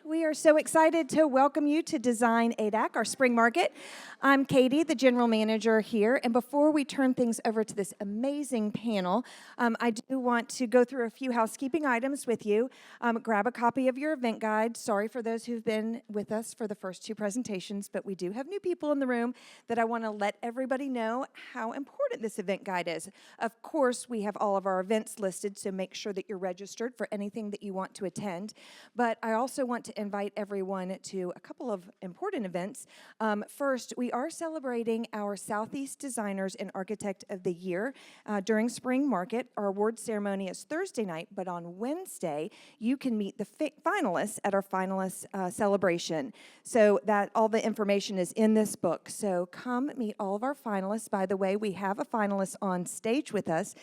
We are so excited to welcome you to Design ADAC, our spring market. I'm Katie, the general manager here, and before we turn things over to this amazing panel, I do want to go through a few housekeeping items with you. Grab a copy of your event guide. Sorry for those who've been with us for the first two presentations, but we do have new people in the room that I want to let everybody know how important this event guide is. Of course, we have all of our events listed, so make sure that you're registered for anything that you want to attend. But I also want to invite everyone to a couple of important events. First, we are celebrating our Southeast Designers and Architect of the Year during Spring Market. Our award ceremony is Thursday night, but on Wednesday, you can meet the finalists at our finalist celebration. So that all the information is in this book. So come meet all of our finalists. By the way, we have a finalist on stage with us.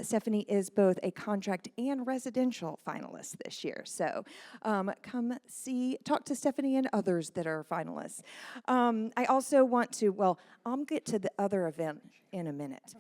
Stephanie is both a contract and residential finalist this year. So come talk to Stephanie and others that are finalists. I also want to, I'll get to the other event in a minute.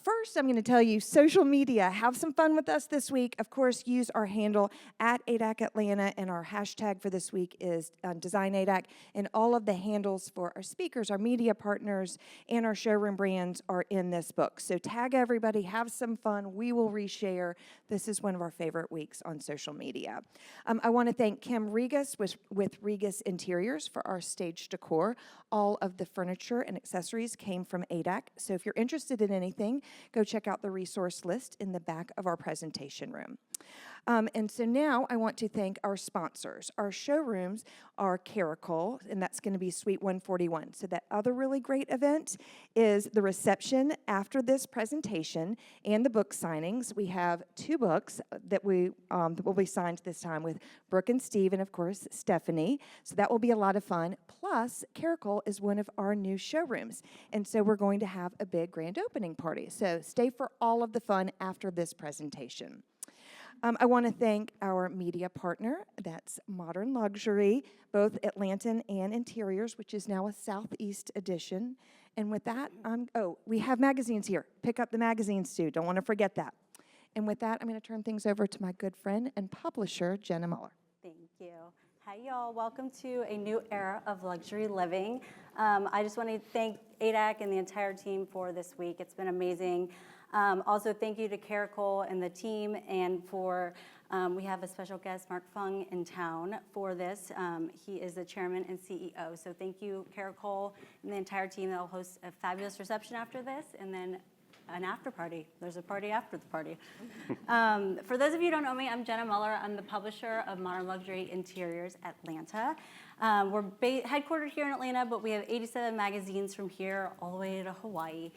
First, I'm going to tell you social media. Have some fun with us this week. Of course, use our handle at ADAC Atlanta, and our hashtag for this week is Design ADAC. And all of the handles for our speakers, our media partners, and our showroom brands are in this book. So tag everybody, have some fun. We will reshare. This is one of our favorite weeks on social media. I want to thank Kim Regas with Regas Interiors for our stage decor. All of the furniture and accessories came from ADAC. So if you're interested in anything, go check out the resource list in the back of our presentation room. And so now I want to thank our sponsors. Our showrooms are Caracol, and that's going to be Suite 141. So that other really great event is the reception after this presentation and the book signings. We have two books that will be signed this time with Brooke and Steve, and of course Stephanie. So that will be a lot of fun. Plus, Caracol is one of our new showrooms, and so we're going to have a big grand opening party. So stay for all of the fun after this presentation. I want to thank our media partner, that's Modern Luxury, both Atlantan and Interiors, which is now a Southeast edition. And with that, we have magazines here. Pick up the magazines too. Don't want to forget that. And with that, I'm going to turn things over to my good friend and publisher, Jenna Muller. Thank you. Hi, y'all. Welcome to a new era of luxury living. I just want to thank ADAC and the entire team for this week. It's been amazing. Also, thank you to Caracol and the team, and for, we have a special guest, Mark Fung, in town for this. He is the chairman and CEO. So thank you, Caracol, and the entire team. They'll host a fabulous reception after this, and then an after party. There's a party after the party. For those of you who don't know me, I'm Jenna Muller. I'm the publisher of Modern Luxury Interiors Atlanta. We're headquartered here in Atlanta, but we have 87 magazines from here all the way to Hawaii.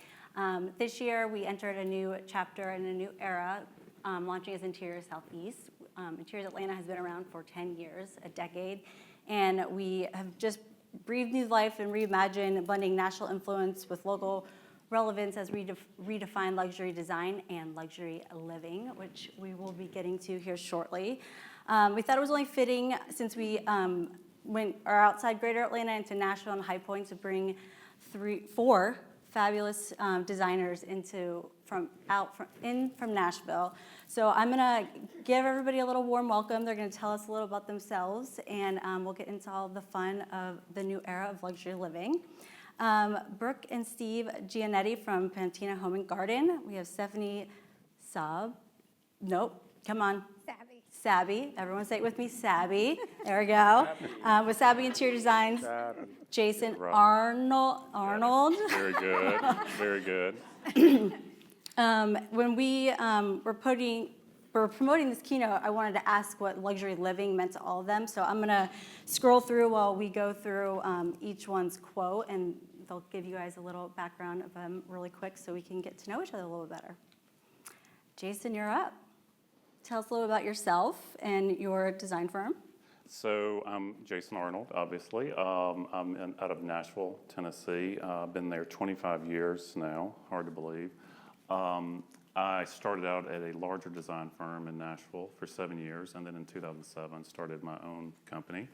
This year, we entered a new chapter and a new era, launching as Interiors Southeast. Interiors Atlanta has been around for 10 years, a decade, and we have just breathed new life and reimagined, blending national influence with local relevance as we redefine luxury design and luxury living, which we will be getting to here shortly. We thought it was only fitting, since we are outside Greater Atlanta into Nashville and High Point, to bring four fabulous designers from Nashville. So I'm gonna give everybody a little warm welcome. They're gonna tell us a little about themselves, and we'll get into all the fun of the new era of luxury living. Brooke and Steve Giannetti from Patina Home and Garden. We have Stephanie Sabbe. Nope, come on. Sabbe. Everyone say it with me, Sabbe. There we go. With Sabbe Interior Designs. Sabbe. Jason Arnold. Very good. Very good. When we were promoting this keynote, I wanted to ask what luxury living meant to all of them. So I'm going to scroll through while we go through each one's quote, and they'll give you guys a little background of them really quick so we can get to know each other a little better. Jason, you're up. Tell us a little about yourself and your design firm. So I'm Jason Arnold, obviously. I'm out of Nashville, Tennessee. I've been there 25 years now, hard to believe. I started out at a larger design firm in Nashville for 7 years, and then in 2007 started my own company.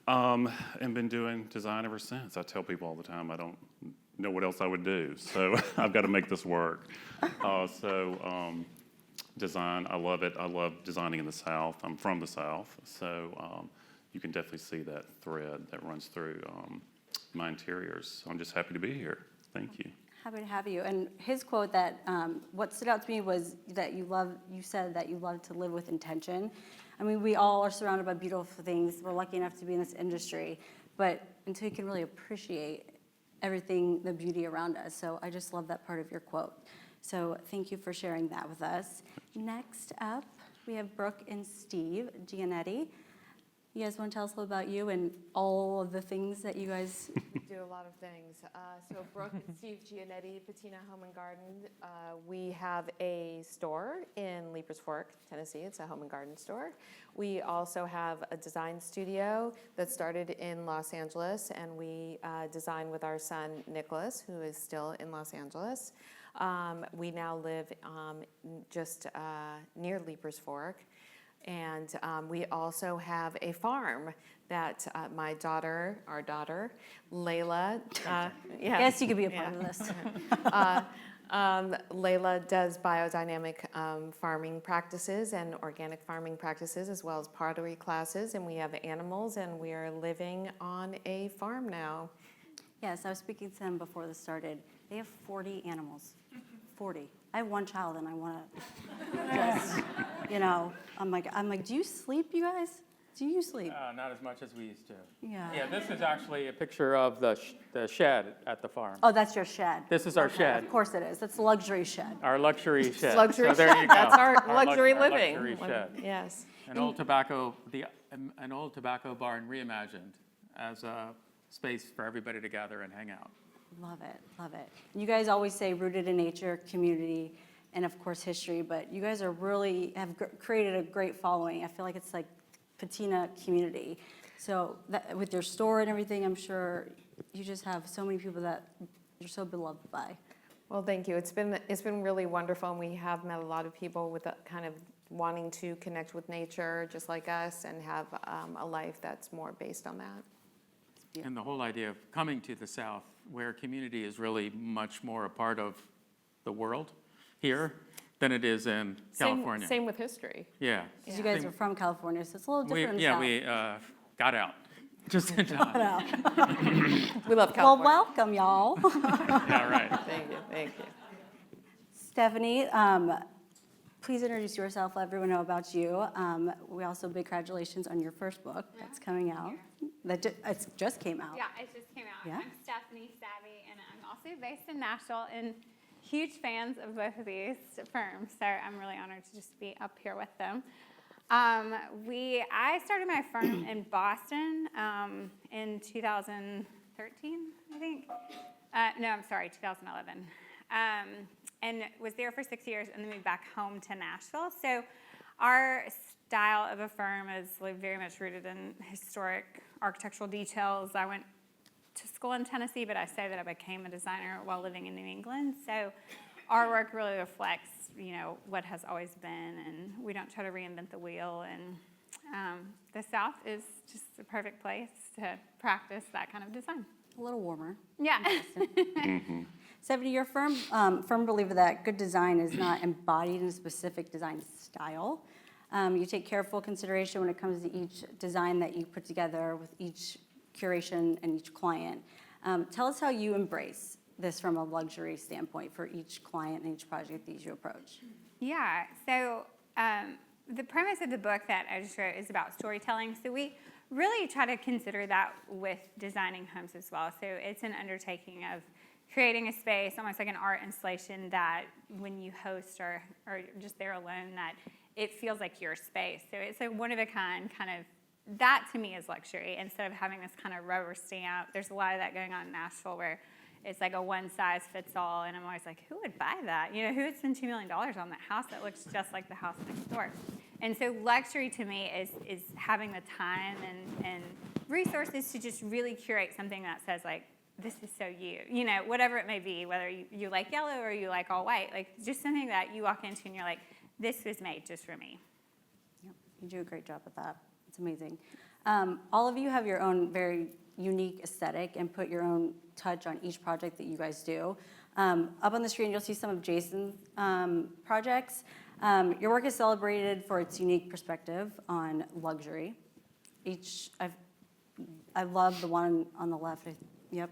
And been doing design ever since. I tell people all the time I don't know what else I would do, so I've got to make this work. Design, I love it. I love designing in the South. I'm from the South, so you can definitely see that thread that runs through my interiors. So I'm just happy to be here. Thank you. Happy to have you. And his quote that, what stood out to me was that you said that you love to live with intention. I mean, we all are surrounded by beautiful things. We're lucky enough to be in this industry, but until you can really appreciate everything, the beauty around us. So I just love that part of your quote. So thank you for sharing that with us. Next up, we have Brooke and Steve Giannetti. You guys want to tell us a little about you and all of the things that you guys... We do a lot of things. So Brooke and Steve Giannetti, Patina Home and Garden. We have a store in Leapers Fork, Tennessee. It's a home and garden store. We also have a design studio that started in Los Angeles, and we design with our son, Nicholas, who is still in Los Angeles. We now live just near Leapers Fork. And we also have a farm that our daughter, Layla, Yes, you could be a part of this. Layla does biodynamic farming practices and organic farming practices, as well as pottery classes, and we have animals, and we are living on a farm now. Yes, I was speaking to them before this started. They have 40 animals. 40. I have one child, and I want to just, I'm like, do you sleep, you guys? Do you sleep? Not as much as we used to. Yeah. Yeah, this is actually a picture of the shed at the farm. Oh, that's your shed. This is our Okay, shed. Of course it is. That's a luxury shed. Our luxury shed. Luxury So there shed. you go. That's our luxury our living. Luxury shed. Yes. An old tobacco barn reimagined as a space for everybody to gather and hang out. Love it, love it. You guys always say rooted in nature, community, and of course history, but you guys are really have created a great following. I feel like it's like Patina community. So that, with your store and everything, I'm sure you just have so many people that you're so beloved by. Well, thank you. It's been really wonderful, and we have met a lot of people with a kind of wanting to connect with nature, just like us, and have a life that's more based on that. And the whole idea of coming to the South, where community is really much more a part of the world here than it is in California. Same with history. Yeah. Because you guys are from California, so it's a little different in the South. We got out just in time. We love Well, California. welcome, y'all. Yeah, right. Thank you. Stephanie, please introduce yourself, let everyone know about you. We also, big congratulations on your first book that's coming out. It just came out. Yeah, it just came out. Yeah. I'm Stephanie Sabbe, and I'm also based in Nashville, and huge fans of both of these firms, so I'm really honored to just be up here with them. I started my firm in Boston in 2013, I think. No, I'm sorry, 2011. And was there for 6 years, and then moved back home to Nashville. So our style of a firm is very much rooted in historic architectural details. I went to school in Tennessee, but I say that I became a designer while living in New England. So our work really reflects, what has always been, and we don't try to reinvent the wheel. And the South is just the perfect place to practice that kind of design. A little warmer. Yeah. Stephanie, you're a firm believer that good design is not embodied in a specific design style. You take careful consideration when it comes to each design that you put together with each curation and each client. Tell us how you embrace this from a luxury standpoint for each client and each project that you approach. Yeah, so the premise of the book that I just wrote is about storytelling. So we really try to consider that with designing homes as well. So it's an undertaking of creating a space, almost like an art installation, that when you host or just there alone, that it feels like your space. So it's a one-of-a-kind kind of, that to me is luxury. Instead of having this kind of rubber stamp, there's a lot of that going on in Nashville where it's like a one-size-fits-all, and I'm always like, who would buy that? Who would spend $2 million on that house that looks just like the house next door? And so luxury to me is having the time and resources to just really curate something that says, like, this is so you, whatever it may be, whether you like yellow or you like all white, like just something that you walk into and you're like, this was made just for me. Yep, you do a great job with that. It's amazing. All of you have your own very unique aesthetic and put your own touch on each project that you guys do. Up on the screen, you'll see some of Jason's projects. Your work is celebrated for its unique perspective on luxury. I love the one on the left. Yep.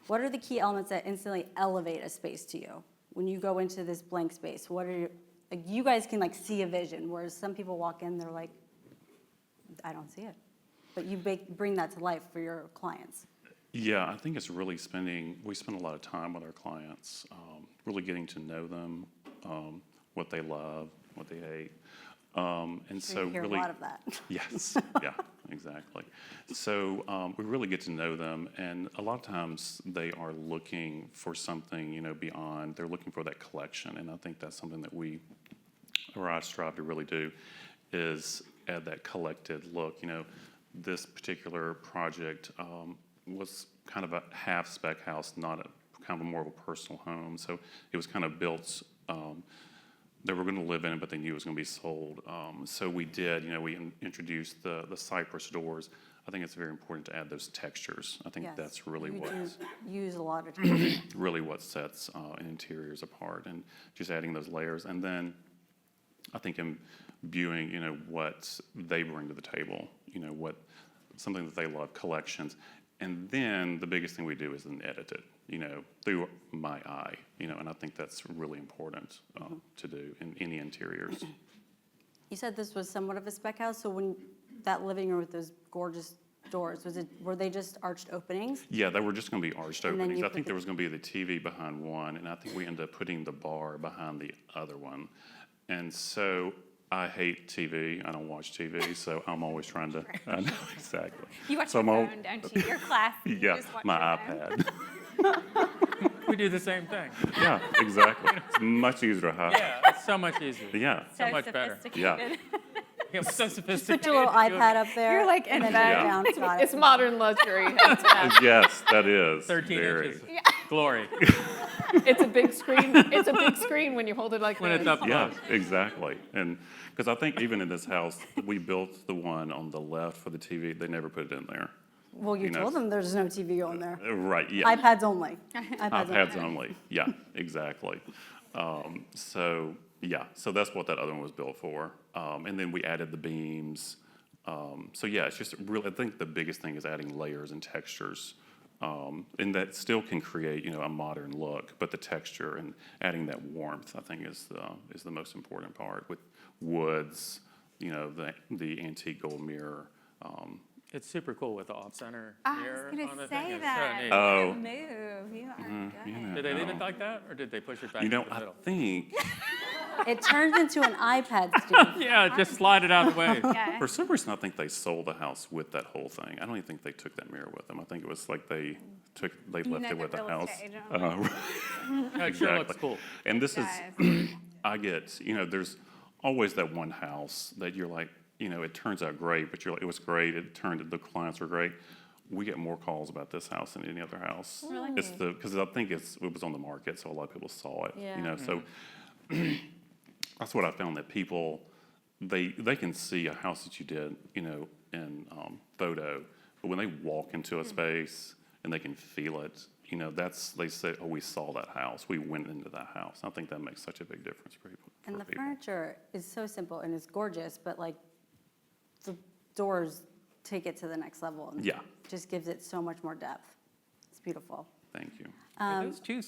What are the key elements that instantly elevate a space to you when you go into this blank space? What are like you guys can like see a vision, whereas some people walk in, they're like, I don't see it. But you bring that to life for your clients. Yeah, I think it's really we spend a lot of time with our clients, really getting to know them, what they love, what they hate. And so You hear really, a lot of that. yes, yeah, exactly. So we really get to know them, and a lot of times they are looking for something, beyond. They're looking for that collection, and I think that's something that I strive to really do, is add that collected look. This particular project was kind of a half spec house, not kind of more of a personal home. So it was kind of built. They were going to live in it, but they knew it was going to be sold. So we did, we introduced the cypress doors. I think it's very important to add those textures. I think Yes. that's really You what do use a lot of time. really what sets interiors apart, and just adding those layers. And then I think imbuing, what they bring to the table, what something that they love, collections. And then the biggest thing we do is then edit it, through my eye, and I think that's really important to do in any interiors. You said this was somewhat of a spec house, so when that living room with those gorgeous doors, were they just arched openings? Yeah, they were just going to be arched And then openings. you I put think the- there was going to be the TV behind one, and I think we ended up putting the bar behind the other one. And so I hate TV. I don't watch TV, so I'm always trying to. I know exactly. You watch So your I'm all- phone, don't you? Your class. You Yeah, just watch my your phone. iPad. We do the same thing. Yeah, exactly. It's much easier to have. Yeah, it's so much easier. Yeah. So much better. sophisticated. Yeah, we're so sophisticated. Put your little iPad up there. You're like and then in put it bed. down. Got it. It's modern luxury. Yes, that is. 13 very. inches. Glory. It's a big screen. It's a big screen when you hold it like When this. it's up Yeah, close. exactly. And because I think even in this house, we built the one on the left for the TV. They never put it in there. Well, you told them there's no TV on there. Right, yeah. iPads only. iPads iPads only. Yeah, exactly. So that's what that other one was built for. And then we added the beams. So yeah, it's just really, I think the biggest thing is adding layers and textures. And that still can create, a modern look, but the texture and adding that warmth, I think, is the most important part with woods, the antique gold mirror. It's super cool with the off-center I mirror was going on to the thing. say It's that. so neat. Oh. Move. You are good. Did they leave it like that, or did they push it back I to the middle? think It turns into an iPad, Steve. Yeah, just slide it out of the way. Yeah. for some reason I think they sold the house with that whole thing. I don't even think they took that mirror with them. I think it was like they left know it the with the real house. estate agent. Yeah, it sure looks Exactly. cool. And this is, Does. I get, there's always that one house that you're like, it turns out great, but you're like, it was great, the clients were great. We get more calls about this house than any other house. Really? It's because I think it was on the market, so a lot of people saw it, Yeah. so that's what I found, that people, they can see a house that you did, in photo, but when they walk into a space and they can feel it, they say, oh, we saw that house, we went into that house. I think that makes such a big difference for people. And the furniture is so simple and it's gorgeous, but like the doors take it to the next level. And Yeah. just gives it so much more depth. It's beautiful. Thank you. Are those two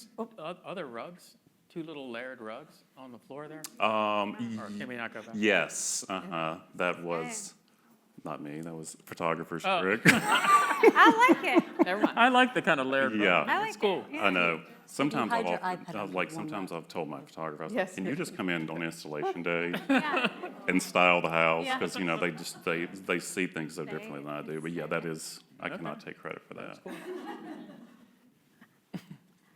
other rugs, two little layered rugs on the floor there? Um, Or can we not go back? Yes, that was not me, that was photographer's Oh. trick. I like it. Never mind. I like the kind of layered Yeah. rug. I like It's cool. it. I know. Sometimes hide your iPad I've under like one sometimes I've told my photographer, I was Yes. like, can you just come in on installation day Yeah. and style the house? Yeah. Because they see things so differently than I do. But yeah, I cannot take credit for that. I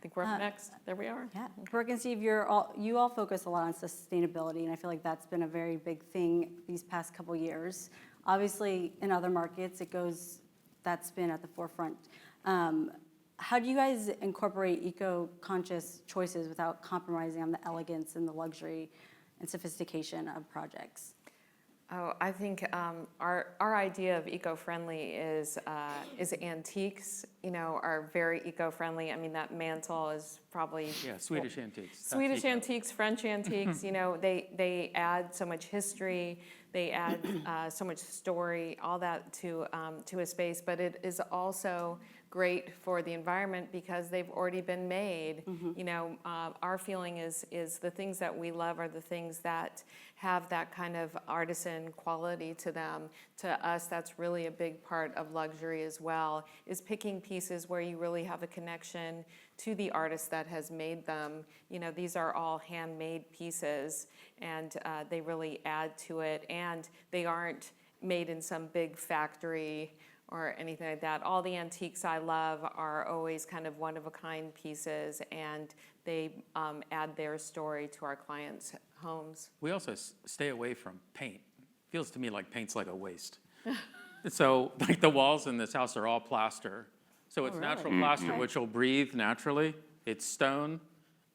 think we're up next. There we are. Yeah, Brooke and Steve, you all focus a lot on sustainability, and I feel like that's been a very big thing these past couple years. Obviously, in other markets, that's been at the forefront. How do you guys incorporate eco-conscious choices without compromising on the elegance and the luxury and sophistication of projects? Oh, I think our idea of eco-friendly is antiques, are very eco-friendly. I mean, that mantle is probably Yeah, Swedish antiques. That's Swedish eco. antiques, French antiques, they add so much history, they add so much story, all that to a space, but it is also great for the environment because they've already been made. Our feeling is the things that we love are the things that have that kind of artisan quality to them. To us, that's really a big part of luxury as well, is picking pieces where you really have a connection to the artist that has made them. These are all handmade pieces, and they really add to it, and they aren't made in some big factory or anything like that. All the antiques I love are always kind of one-of-a-kind pieces, and they add their story to our clients' homes. We also stay away from paint. Feels to me like paint's like a waste. So like the walls in this house are all plaster. So it's natural plaster, which will breathe naturally. It's stone,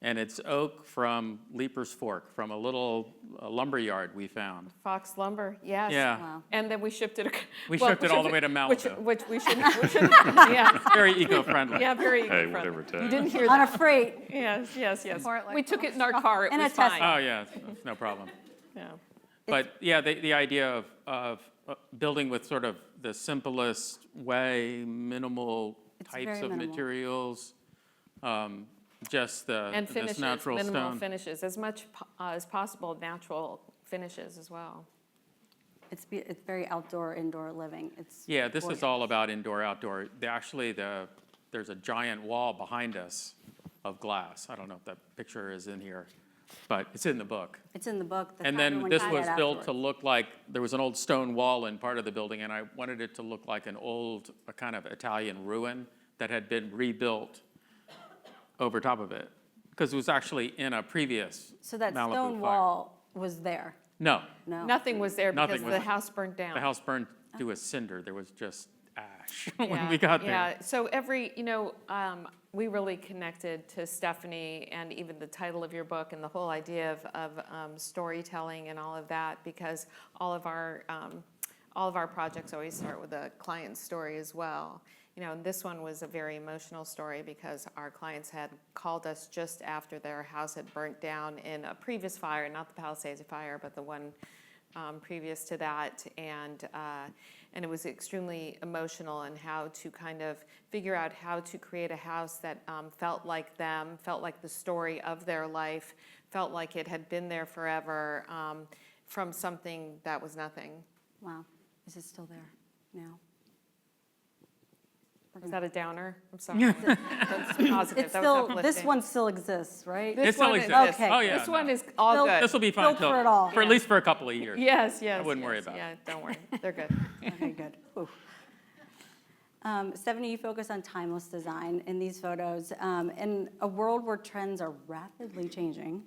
and it's oak from Leaper's Fork, from a little lumber yard we found. Fox lumber, yes. Yeah. Wow. And then we shipped it. We shipped it all the way to Malibu. Which we should, yeah. Very eco-friendly. Yeah, very Hey, eco-friendly. whatever it takes. You didn't hear On a that. freight. Yes. Support We took it in our car, it And was a Tesla. fine. Oh, yeah, it's no problem. Yeah. But yeah, the idea of building with sort of the simplest way, minimal It's types very of minimal. materials, just And this finishes, natural minimal stone. finishes, as much as possible, natural finishes as well. It's very outdoor, indoor living. It's Yeah, this is gorgeous. all about indoor, outdoor. There's a giant wall behind us of glass. I don't know if that picture is in here, but it's in the book. It's in the book. And then this was built to look like, there was an old stone wall in part of the building, and I wanted it to look like an old, a kind of Italian ruin that had been rebuilt over top of it, because it was actually in a previous So that Malibu stone fire. wall was there? No, No? Nothing was there because Nothing was the there. house burned down. the house burned to a cinder. There was just ash when Yeah, we got there. Yeah, so we really connected to Stephanie and even the title of your book and the whole idea of storytelling and all of that, because all of our projects always start with a client story as well. And this one was a very emotional story because our clients had called us just after their house had burnt down in a previous fire, not the Palisades fire, but the one previous to that, and it was extremely emotional in how to kind of figure out how to create a house that felt like them, felt like the story of their life, felt like it had been there forever, from something that was nothing. Wow. Is it still there now? Is that a downer? I'm sorry. That's positive. It's That was still, uplifting. this one still exists, right? This It still one exists. Okay. Oh, yeah. This one no. is all Built- good. This will be fun Built for it all. for at least for a couple of years. Yes. I wouldn't worry about it. Yeah, don't worry. They're good. Okay, good. Ooh. Stephanie, you focus on timeless design in these photos. In a world where trends are rapidly changing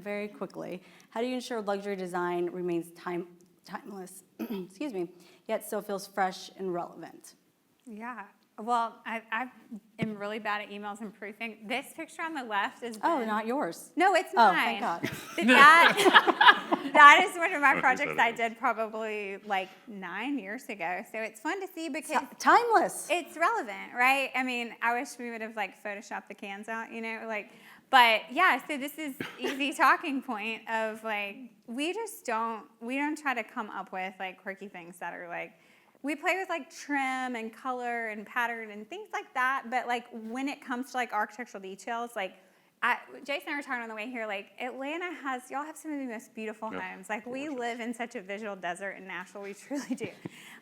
very quickly, how do you ensure luxury design remains timeless, excuse me, yet still feels fresh and relevant? Yeah. Well, I am really bad at emails and proofing. This picture on the left is. Oh, not yours. No, it's Oh, mine. thank God. But that is one of my Who projects said I it? did probably like 9 years ago. So it's fun to see because Timeless. it's relevant, right? I mean, I wish we would have like photoshopped the cans out, but yeah, so this is easy talking point of like, we don't try to come up with like quirky things that are like, we play with like trim and color and pattern and things like that, but like when it comes to like architectural details, like Jason and I were talking on the way here, like Atlanta y'all have some of the most beautiful homes. Like we live in such a visual desert in Nashville, we truly do.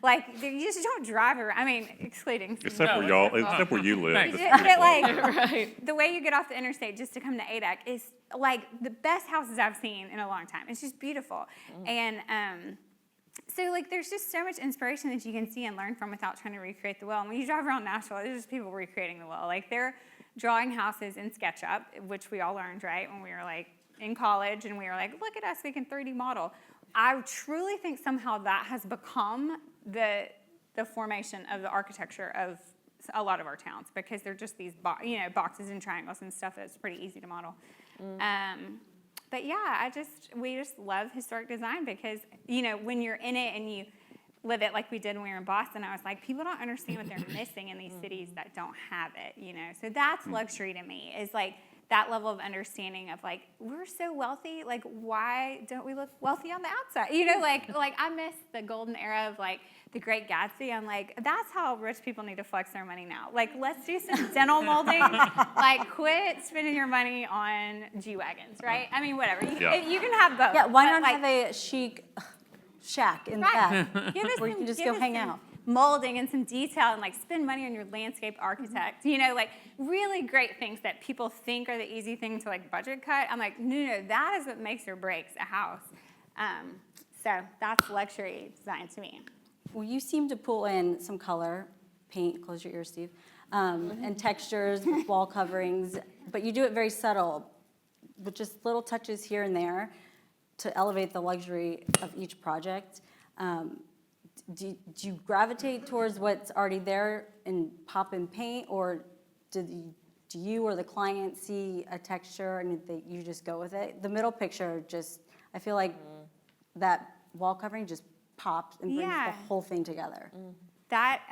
Like you just don't drive around, I mean, excluding some Except where No, y'all, except where you live. Thanks. it's but beautiful. like Right. the way you get off the interstate just to come to ADAC is like the best houses I've seen in a long time. It's just beautiful. And so like there's just so much inspiration that you can see and learn from without trying to recreate the wheel. And when you drive around Nashville, there's just people recreating the wheel. Like they're drawing houses in SketchUp, which we all learned, right, when we were like in college and we were like, look at us, we can 3D model. I truly think somehow that has become the formation of the architecture of a lot of our towns because they're just these boxes and triangles and stuff that's pretty easy to model. But yeah, we just love historic design because, when you're in it and you live it like we did when we were in Boston, I was like, people don't understand what they're missing in these cities that don't have it, So that's luxury to me, is like that level of understanding of like, we're so wealthy, like why don't we look wealthy on the outside? Like I miss the golden era of like the Great Gatsby. I'm like, that's how rich people need to flex their money now. Like, let's do some dental molding. Like, quit spending your money on G-Wagons, right? I mean, whatever. You can have both. Yeah, why but, not have a chic shack in the back where you can just go hang out? Molding and some detail and like spend money on your landscape architect, like really great things that people think are the easy thing to like budget cut. I'm like, no, that is what makes or breaks a house. So that's luxury design to me. Well, you seem to pull in some color, paint, close your ears, Steve, and textures, with wall coverings, but you do it very subtle, with just little touches here and there to elevate the luxury of each project. Do you gravitate towards what's already there and pop in paint, or do you or the client see a texture and you just go with it? The middle picture I feel like that wall covering just pops and brings the whole thing together. That,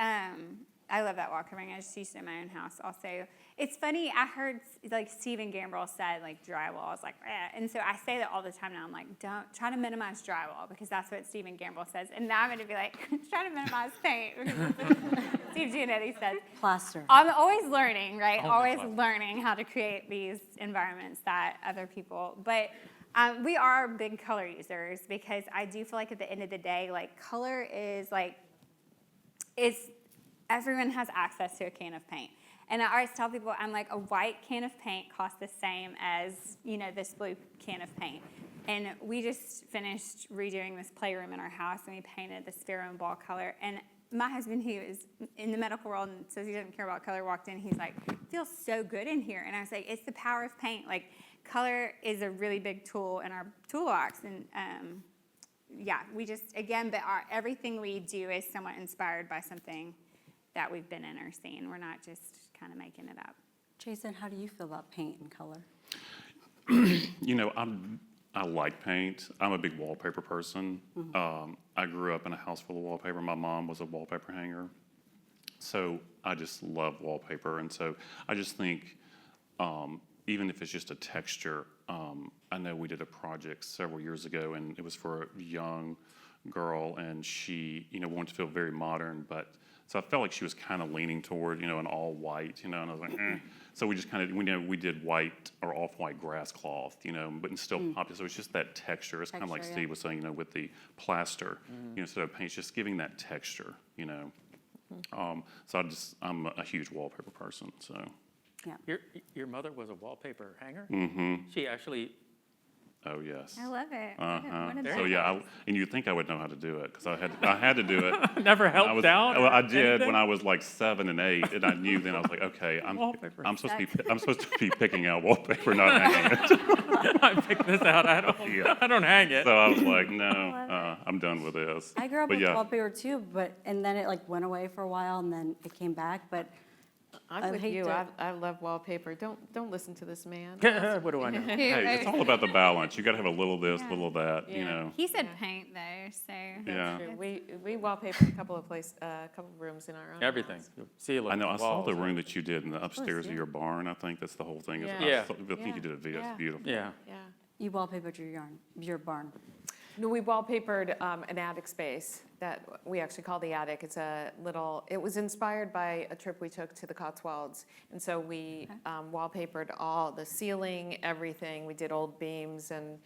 I love that wall covering. I just used it in my own house also. It's funny, I heard like Stephen Gambrell said like drywall is like, and so I say that all the time now. I'm like, don't try to minimize drywall because that's what Stephen Gambrell says. And now I'm going to be like, try to minimize paint because Steve Giannetti says. Plaster. I'm always learning, right? Always learning how to create these environments that other people, but we are big color users because I do feel like at the end of the day, like color is like, everyone has access to a can of paint. And I always tell people, I'm like, a white can of paint costs the same as, this blue can of paint. And we just finished redoing this playroom in our house, and we painted this Pharaoh ball color. And my husband, who is in the medical world and says he doesn't care about color, walked in, he's like, it feels so good in here. And I was like, it's the power of paint. Like, color is a really big tool in our toolbox. And we just, again, but everything we do is somewhat inspired by something that we've been in or seen. We're not just kind of making it up. Jason, how do you feel about paint and color? I like paint. I'm a big wallpaper person. I grew up in a house full of wallpaper. My mom was a wallpaper hanger. So I just love wallpaper. And so I just think, even if it's just a texture, I know we did a project several years ago, and it was for a young girl, and she, wanted to feel very modern, so I felt like she was kind of leaning toward, an all white, and I was like, eh. So we just kind of, we did white or off-white grass cloth, but it's still poppy. So it's just that texture. It's kind of like Steve was saying, with the plaster, instead of paint, it's just giving that texture, So I'm a huge wallpaper person, so. Yeah. Your mother was a wallpaper hanger? Mm-hmm. She actually, Oh, yes. I love it. So yeah, and you'd think I would know how to do it because I had to do it. never I helped was, out? well, or I did anything? when I was like 7 and 8, and I knew then. I was like, okay, Wallpaper. I'm supposed to be picking out wallpaper, not hanging it. I picked this out. I don't hang it. So I was like, no, I'm done with this. I grew up But with yeah. wallpaper too, and then it like went away for a while, and then it came back. But I'm I with hate you. to- I love wallpaper. Don't listen to this man. What do I know? Hey, it's all about the balance. You got to have a little this, a little that. Yeah. He said paint though, so. Yeah. True. We wallpapered a couple of rooms in our own Everything. house. Ceiling, I know. I saw walls. the room that you did in the upstairs of yeah. your barn. I think that's the whole thing. Yeah. I think you did it. Yeah. It's beautiful. Yeah. Yeah. you wallpapered your barn. No, we wallpapered an attic space that we actually call the attic. It was inspired by a trip we took to the Cotswolds. And so we wallpapered all the ceiling, everything. We did old beams, and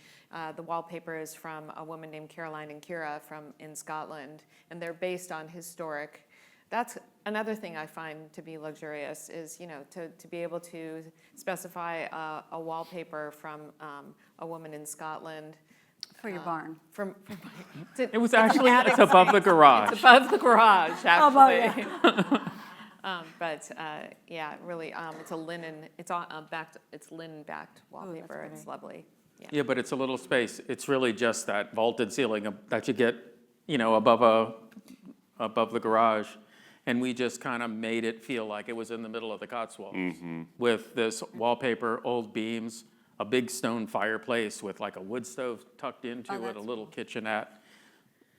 the wallpaper is from a woman named Caroline and Kira in Scotland. And they're based on historic. That's another thing I find to be luxurious is, to be able to specify a wallpaper from a woman in Scotland. For your barn. It was actually, it's above the garage. It's above the garage, actually. Yeah. Really, it's a linen. It's linen-backed wallpaper. that's It's lovely. Yeah. Yeah, but it's a little space. It's really just that vaulted ceiling that you get, above the garage. And we just kind of made it feel like it was in the middle of the Cotswolds with this wallpaper, old beams, a big stone fireplace with like a wood stove tucked into it, that's a little kitchenette.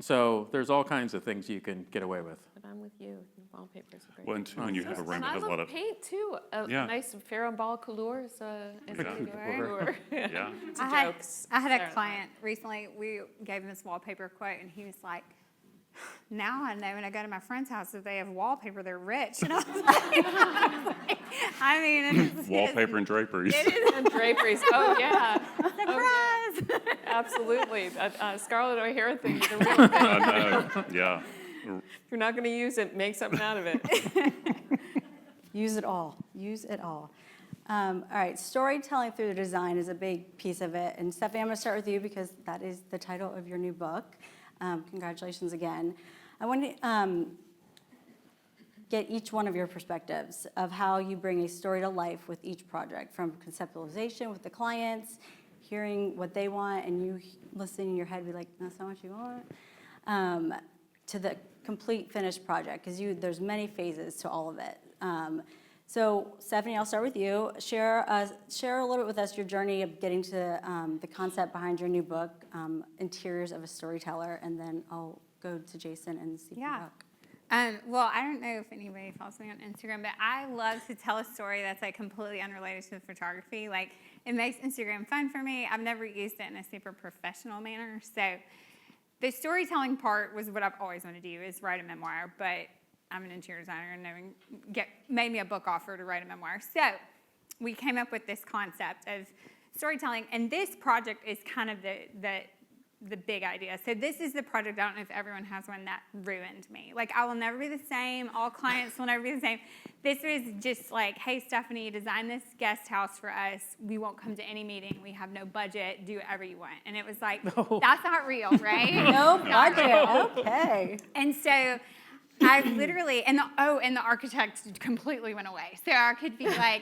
So there's all kinds of things you can get away with. But I'm with you. Wallpaper's a great. Well, and when you have a room And that I has a lot love of, paint too. A Yeah. nice Farrow couleur is a Couture. yeah. It's I had, jokes. I had a Sorry. client recently, we gave him this wallpaper quote, and he was like, now I know when I go to my friend's house, if they have wallpaper, they're rich. And I was like, I mean, it's Wallpaper and draperies. And draperies. Oh, yeah. surprise. Absolutely. Scarlett O'Hara thing. The real thing. I know, yeah. If you're not going to use it, make something out of it. Use it all. Use it all. All right, storytelling through the design is a big piece of it. And Stephanie, I'm going to start with you because that is the title of your new book. Congratulations again. I want to get each one of your perspectives of how you bring a story to life with each project, from conceptualization with the clients, hearing what they want, and you listening in your head, be like, that's not what you want, to the complete finished project, because there's many phases to all of it. So Stephanie, I'll start with you. Share a little bit with us your journey of getting to the concept behind your new book, Interiors of a Storyteller, and then I'll go to Jason and see Yeah. Well, I don't know if anybody follows me on Instagram, but I love to tell a story that's like completely unrelated to the photography. Like, it makes Instagram fun for me. I've never used it in a super professional manner. So the storytelling part was what I've always wanted to do, is write a memoir, but I'm an interior designer and made me a book offer to write a memoir. So we came up with this concept of storytelling, and this project is kind of the big idea. So this is the project, I don't know if everyone has one, that ruined me. Like, I will never be the same. All clients will never be the same. This was just like, hey, Stephanie, design this guest house for us. We won't come to any meeting. We have no budget. Do whatever you want. And it was like, that's not real, right? No budget. Okay. And so I literally, and the architect completely went away. So I could be like,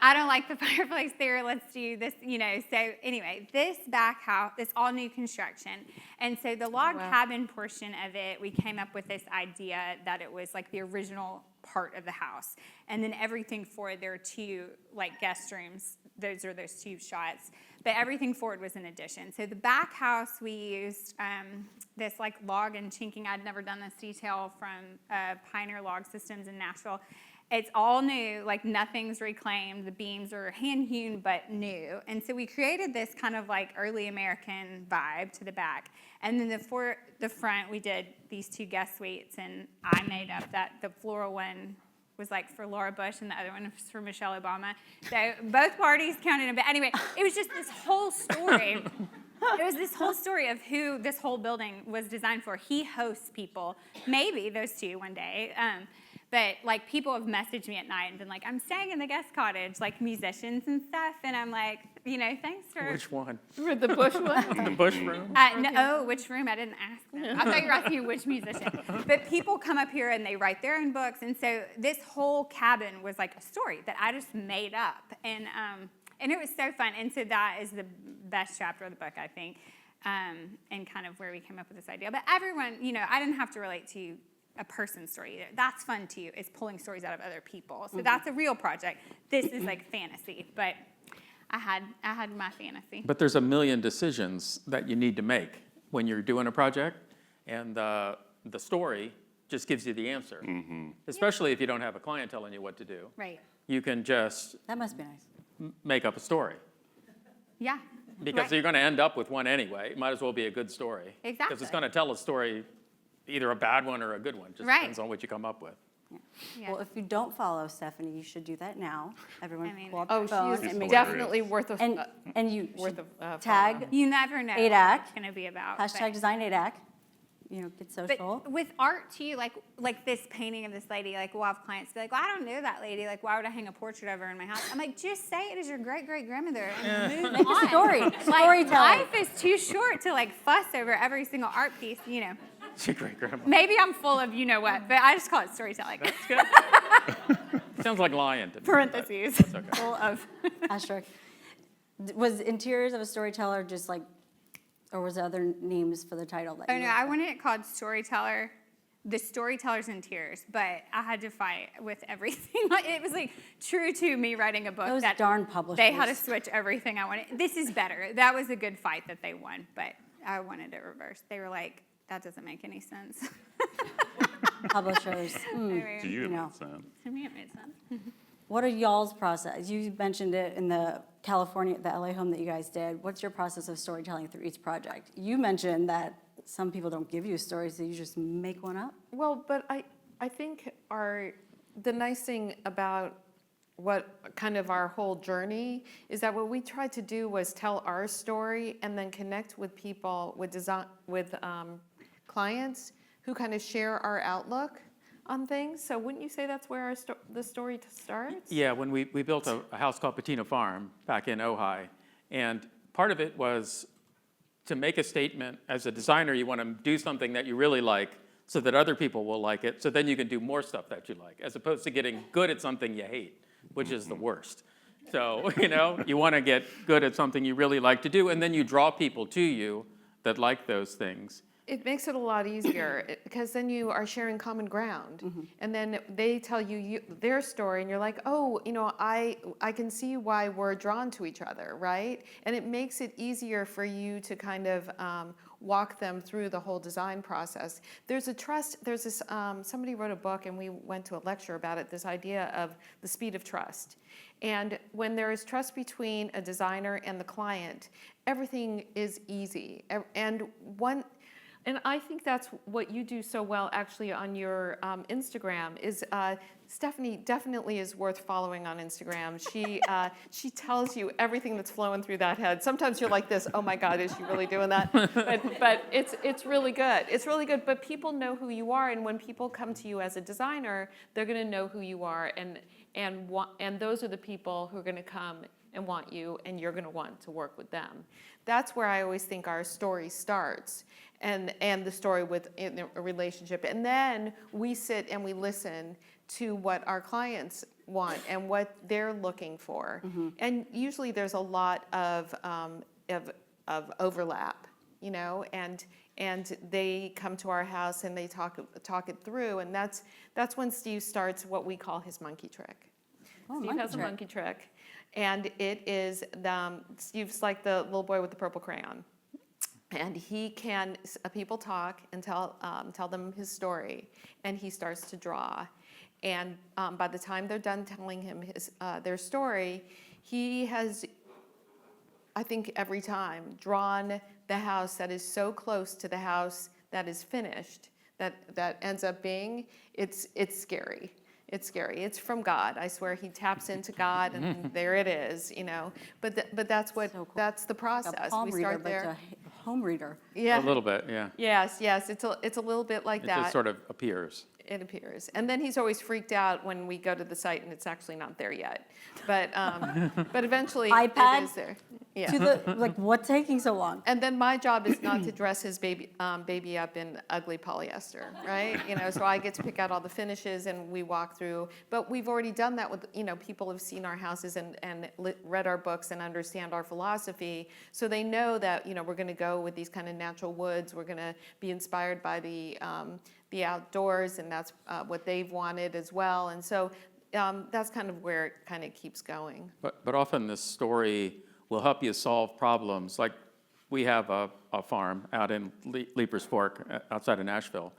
I don't like the fireplace there, let's do this, So anyway, this back house, this all new construction. And so the log cabin portion of it, we came up with this idea that it was like the original part of the house. And then everything forward, there are two like guest rooms. Those two shots. But everything forward was an addition. So the back house, we used this like log and chinking. I'd never done this detail from Pioneer Log Systems in Nashville. It's all new, like nothing's reclaimed. The beams are hand-hewn, but new. And so we created this kind of like early American vibe to the back. And then for the front, we did these two guest suites, and I made up that the floral one was like for Laura Bush and the other one was for Michelle Obama. So both parties counted. But anyway, it was just this whole story. It was this whole story of who this whole building was designed for. He hosts people, maybe those two one day. But like people have messaged me at night and been like, I'm staying in the guest cottage, like musicians and stuff. And I'm like, thanks for. Which one? For the bush one. The bush room? No, which room? I didn't ask them. I thought you were asking which musician. But people come up here and they write their own books. And so this whole cabin was like a story that I just made up. And it was so fun. And so that is the best chapter of the book, I think, and kind of where we came up with this idea. But everyone, I didn't have to relate to a person's story either. That's fun too, is pulling stories out of other people. So that's a real project. This is like fantasy, but I had my fantasy. But there's a million decisions that you need to make when you're doing a project, and the story just gives you the answer. Especially if you don't have a client telling you what to do. Right. You can just That must be nice. make up a story. Yeah. Because Right. you're going to end up with one anyway. It might as well be a good story. Because Exactly. it's going to tell a story, either a bad one or a good one. Just Right. depends on what you come up with. Yeah. Well, if you don't follow Stephanie, you should do that now. Everyone I mean- pull up Oh, your phone she's and make definitely worth a and you worth should of tag You never know ADAC. what it's going to be about. hashtag design ADAC. Get social. But with art too, like this painting of this lady, like we'll have clients be like, well, I don't know that lady. Like, why would I hang a portrait of her in my house? I'm like, just say it is your great great grandmother and move Make on. a story. Like, Storytelling. life is too short to like fuss over every single art piece. It's your great grandma. Maybe I'm full of what, but I just call it storytelling. Sounds like lying to me. Parentheses. That's okay. Full of. Asterisk. Was Interiors of a Storyteller just like, or was there other names for the title? That Oh you no, looked I at? wanted it called Storyteller, the storyteller's in tears, but I had to fight with everything. It was like true to me writing a book Those that darn publishers. they had to switch everything I wanted. This is better. That was a good fight that they won, but I wanted it reversed. They were like, that doesn't make any sense. Publishers. To you, it know. makes sense. To me, it made sense. What are y'all's process? You mentioned it in the LA home that you guys did. What's your process of storytelling through each project? You mentioned that some people don't give you stories, so you just make one up? Well, but I think the nice thing about what kind of our whole journey is that what we tried to do was tell our story and then connect with people, with clients who kind of share our outlook on things. So wouldn't you say that's where the story starts? Yeah, when we built a house called Patina Farm back in Ojai, and part of it was to make a statement. As a designer, you want to do something that you really like so that other people will like it, so then you can do more stuff that you like, as opposed to getting good at something you hate, which is the worst. So, you want to get good at something you really like to do, and then you draw people to you that like those things. It makes it a lot easier because then you are sharing common ground, and then they tell you their story, and you're like, oh, I can see why we're drawn to each other, right? And it makes it easier for you to kind of walk them through the whole design process. There's this, somebody wrote a book, and we went to a lecture about it, this idea of the speed of trust. And when there is trust between a designer and the client, everything is easy. And I think that's what you do so well actually on your Instagram is Stephanie definitely is worth following on Instagram. She tells you everything that's flowing through that head. Sometimes you're like this, oh my God, is she really doing that? But it's really good. It's really good. But people know who you are, and when people come to you as a designer, they're going to know who you are, and those are the people who are going to come and want you, and you're going to want to work with them. That's where I always think our story starts, and the story within a relationship. And then we sit and we listen to what our clients want and what they're looking for. And usually there's a lot of overlap, and they come to our house and they talk it through, and that's when Steve starts what we call his monkey trick. Steve has a monkey trick. And it is, Steve's like the little boy with the purple crayon. And he can, people talk and tell them his story, and he starts to draw. And by the time they're done telling him their story, he has, I think every time, drawn the house that is so close to the house that is finished, that ends up being, it's scary. It's scary. It's from God. I swear he taps into God, and there it is, But that's what that's the process. A palm we reader, start there. but a home reader. Yeah. A little bit, yeah. Yes. It's a little bit like It that. just sort of appears. It appears, and then he's always freaked out when we go to the site and it's actually not there yet. But eventually iPad? it is there. Yeah. To the what's taking so long? And then my job is not to dress his baby up in ugly polyester, right? So I get to pick out all the finishes and we walk through. But we've already done that with, people have seen our houses and read our books and understand our philosophy. So they know that, we're going to go with these kind of natural woods. We're going to be inspired by the outdoors, and that's what they've wanted as well. And so that's kind of where it kind of keeps going. But often this story will help you solve problems. Like we have a farm out in Leapers Fork outside of Nashville,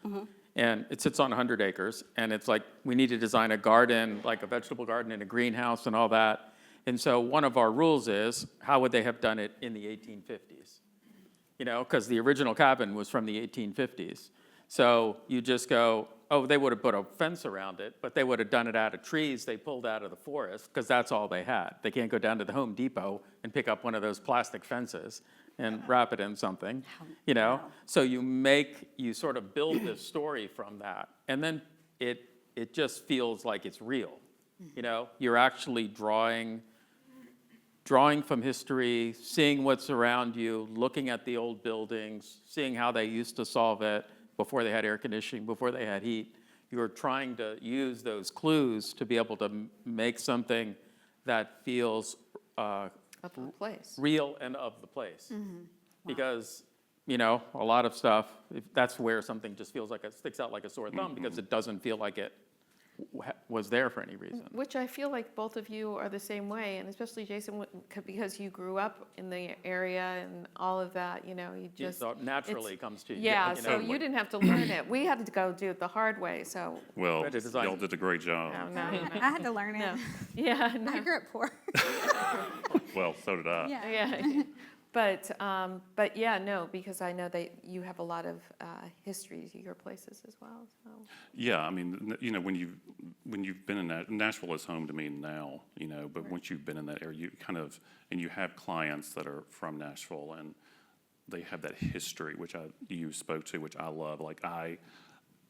and it sits on 100 acres, and it's like we need to design a garden, like a vegetable garden and a greenhouse and all that. And so one of our rules is, how would they have done it in the 1850s? Because the original cabin was from the 1850s. So you just go, oh, they would have put a fence around it, but they would have done it out of trees they pulled out of the forest, because that's all they had. They can't go down to the Home Depot and pick up one of those plastic fences and wrap it in something, So you sort of build this story from that, and then it just feels like it's real. You're actually drawing from history, seeing what's around you, looking at the old buildings, seeing how they used to solve it before they had air conditioning, before they had heat. You're trying to use those clues to be able to make something that feels Of the place. real and of the place. Because you know, a lot of stuff, if that's where something just feels like it sticks out like a sore thumb because it doesn't feel like it was there for any reason. Which I feel like both of you are the same way, and especially Jason, because you grew up in the area and all of that, you know, you just. So it naturally comes to you. Yeah, you so know, you didn't have to learn it. We had to go do it the hard way, so. Well, Better design. y'all did a great job. No. I had to learn it. No. Yeah, I no. grew up poor. Well, so did I. Yeah. But yeah, no, because I know that you have a lot of history to your places as well, so. Yeah, I mean, you know, when you've been in that, Nashville is home to me now, you know, but once you've been in that area, you kind of, and you have clients that are from Nashville, and they have that history, which you spoke to, which I love.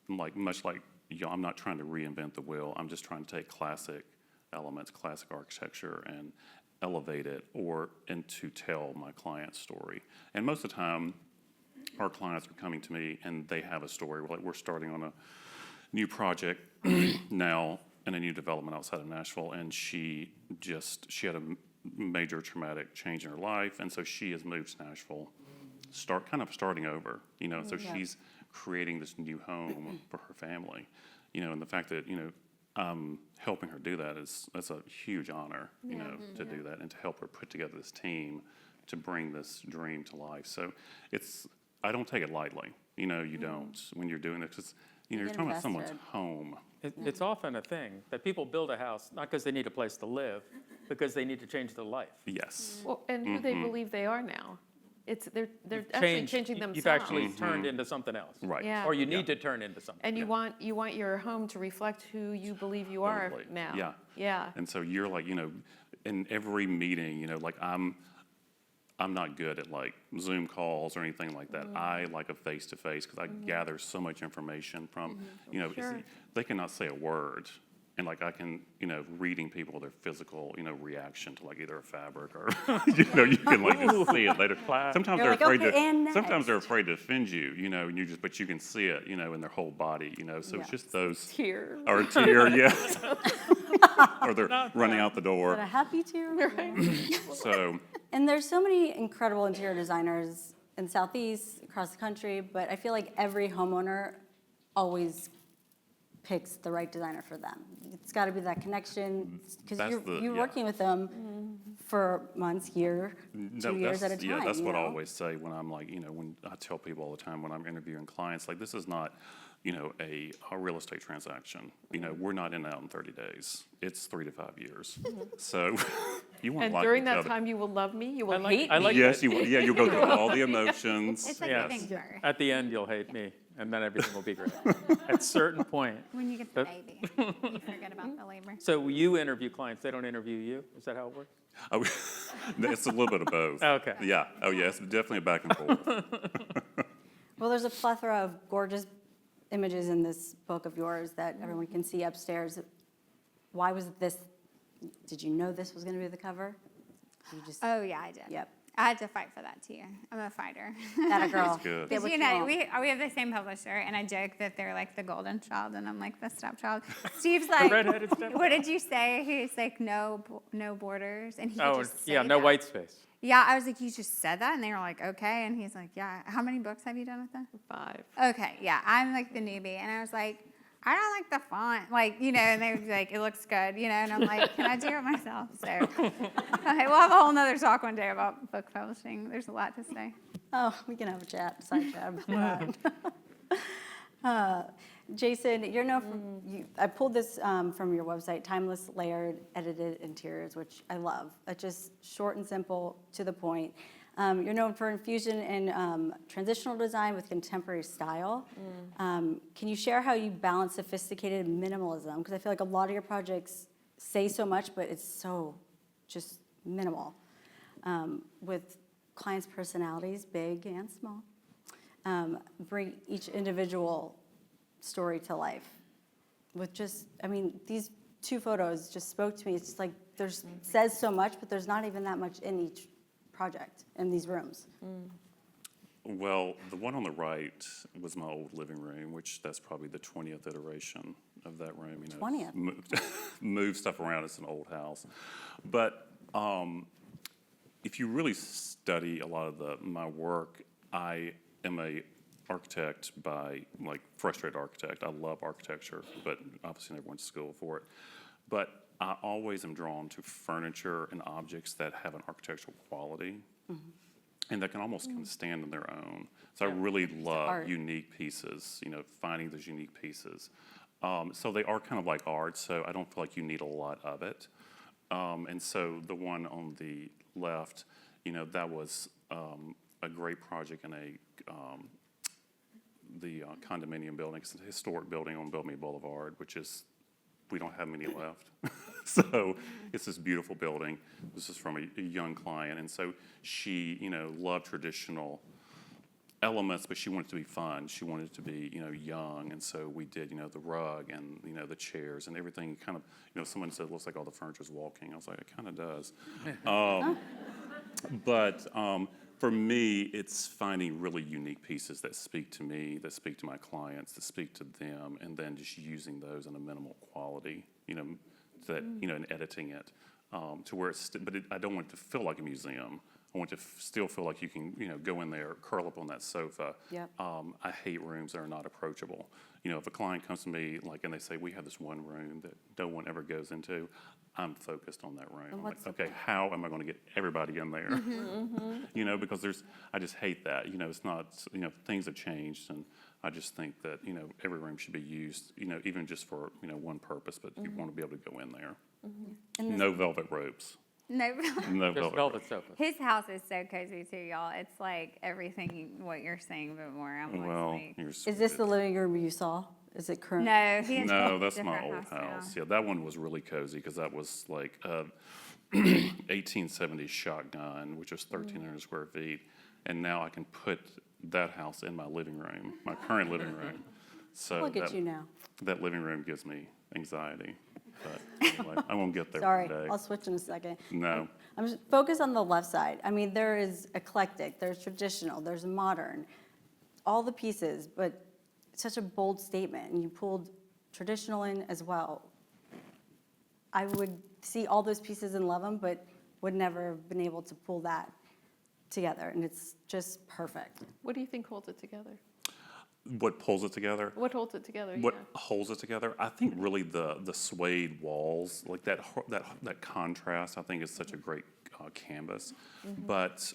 Much like you, I'm not trying to reinvent the wheel. I'm just trying to take classic elements, classic architecture, and elevate it and to tell my client's story. And most of the time, our clients are coming to me and they have a story. Like, we're starting on a new project now in a new development outside of Nashville, and she had a major traumatic change in her life, and so she has moved to Nashville, starting over, you know. So she's creating this new home for her family, you know, and the fact that, you know, helping her do that that's a huge honor, you know, to do that and to help her put together this team to bring this dream to life. So I don't take it lightly, you know. You don't when you're doing this, 'cause, you know, you're talking about someone's home. It's often a thing that people build a house, not because they need a place to live, because they need to change their life. Yes. Well, and who they believe they are now. They're actually changing themselves. You've actually turned into something else. Right. Yeah. Or you need to turn into something. And you want your home to reflect who you believe you are Totally. now. Yeah. Yeah. And so you're like, you know, in every meeting, you know, like I'm not good at like Zoom calls or anything like that. I like a face-to-face because I gather so much information from, you know, Sure. they cannot say a word. And like I can, you know, reading people, their physical, you know, reaction to like either a fabric or, you know, you can like just see it later. Sometimes You're they're like, afraid "Okay, and sometimes they're afraid to offend you, you know, and but you can see it, you know, in their whole body, you know. So it's just those. Here. Or a tear, yes. Or they're running out the But door. I'm happy to. So, And there's so many incredible interior designers in the Southeast, across the country, but I feel like every homeowner always picks the right designer for them. It's got to be that connection, because you're working with them for months, 2 years at a time. Yeah, that's what I know? always say when I'm like, you know, when I tell people all the time when I'm interviewing clients, like, this is not, you know, a real estate transaction. You know, we're not in and out in 30 days. It's 3 to 5 years. So you want to And like during each that other. time, you will love me, you will I like- hate I me. like- Yes, you'll go through all the emotions. It's like Yes. a thing for At the end, you'll hate me, and then everything will be great. At a certain point. when you get the But- baby. You forget about the labor. So you interview clients, they don't interview you? Is that how it works? Oh, it's a little bit of both. Okay. Yeah. Oh, yeah. It's definitely a back and forth. Well, there's a plethora of gorgeous images in this book of yours that everyone can see upstairs. Why was this? Did you know this was going to be the cover? You just, Oh, yeah, I did. Yep. I had to fight for that too. I'm a fighter. that a girl. That's good. Get Because what you you know, want. we have the same publisher, and I joke that they're like the golden child, and I'm like the stepchild. Steve's like, redheaded stepchild. what did you say? He's like, no borders, and he Oh, just say yeah, no that. white space. Yeah, I was like, you just said that, and they were like, okay, and he's like, yeah. How many books have you done with them? 5. Okay, yeah, I'm like the newbie, and I was like, I don't like the font, like, you know, and they were like, it looks good, you know, and I'm like, can I do it myself? So, okay, we'll have a whole nother talk one day about book publishing. There's a lot to say. Oh, we can have a chat, side chat about that. Jason, you're known for, I pulled this from your website, Timeless Layered Edited Interiors, which I love. It's just short and simple, to the point. You're known for infusion in transitional design with contemporary style. Can you share how you balance sophisticated minimalism? Because I feel like a lot of your projects say so much, but it's so just minimal. With clients' personalities, big and small, bring each individual story to life. With just, I mean, these 2 photos just spoke to me. It's like says so much, but there's not even that much in each project in these rooms. Well, the one on the right was my old living room, which that's probably the 20th iteration of that room. You know, 20th? Move stuff around. It's an old house. But if you really study a lot of my work, I am a architect by, like, frustrated architect. I love architecture, but obviously never went to school for it. But I always am drawn to furniture and objects that have an architectural quality and that can almost kind of stand on their own. So I really love art. unique pieces, you know, finding those unique pieces. So they are kind of like art, so I don't feel like you need a lot of it. And so the one on the left, you know, that was a great project in the condominium building. It's a historic building on Bellmead Boulevard, which is, we don't have many left. So it's this beautiful building. This is from a young client, and so she, you know, loved traditional elements, but she wanted it to be fun. She wanted it to be, you know, young, and so we did, you know, the rug and, you know, the chairs and everything kind of, you know, someone said it looks like all the furniture's walking. I was like, it kind of does. But for me, it's finding really unique pieces that speak to me, that speak to my clients, that speak to them, and then just using those in a minimal quality, you know, that, you know, and editing it to where it's, I don't want it to feel like a museum. I want to still feel like you can, you know, go in there, curl up on that sofa. Yep. I hate rooms that are not approachable. You know, if a client comes to me, like, and they say, we have this one room that no one ever goes into, I'm focused on that room. I'm like, okay, how am I going to get everybody in there? You know, because I just hate that. You know, it's not, you know, things have changed, and I just think that, you know, every room should be used, you know, even just for, you know, one purpose, but you want to be able to go in there. No velvet ropes. No, No Just velvet. velvet sofas. his house is so cozy too, y'all. It's like everything what you're saying, but more. I'm always Well, like, you're Is this the living room you saw? Is it current? no, he has No, a that's my different old house. now. Yeah, that one was really cozy because that was like 1870s shotgun, which was 1,300 square feet. And now I can put that house in my living room, my current living room. So Look at you now. that living room gives me anxiety. But anyway, I won't get there Sorry, today. I'll switch in a second. No. I'm just focused on the left side. I mean, there is eclectic, there's traditional, there's modern, all the pieces, but it's such a bold statement, and you pulled traditional in as well. I would see all those pieces and love them, but would never have been able to pull that together, and it's just perfect. What do you think holds it together? What pulls it together? What holds it together? What Yeah. holds it together? I think really the suede walls, like that contrast, I think is such a great canvas. But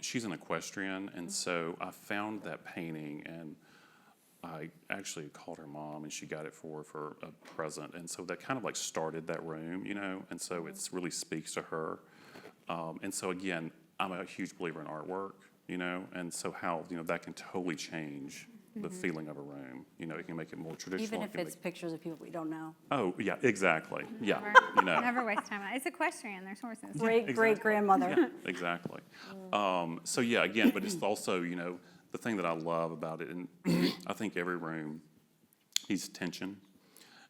she's an equestrian, and so I found that painting, and I actually called her mom, and she got it for a present, and so that kind of like started that room, you know, and so it's really speaks to her. And so again, I'm a huge believer in artwork, you know, and so how, you know, that can totally change the feeling of a room. You know, it can make it more traditional. Even it if can it's pictures of people we don't know. Oh, yeah, exactly. Yeah, Never, you know. never waste time on it. It's equestrian. There's horses. Great-great-grandmother. Yeah, exactly. So yeah, again, but it's also, you know, the thing that I love about it, and I think every room needs tension.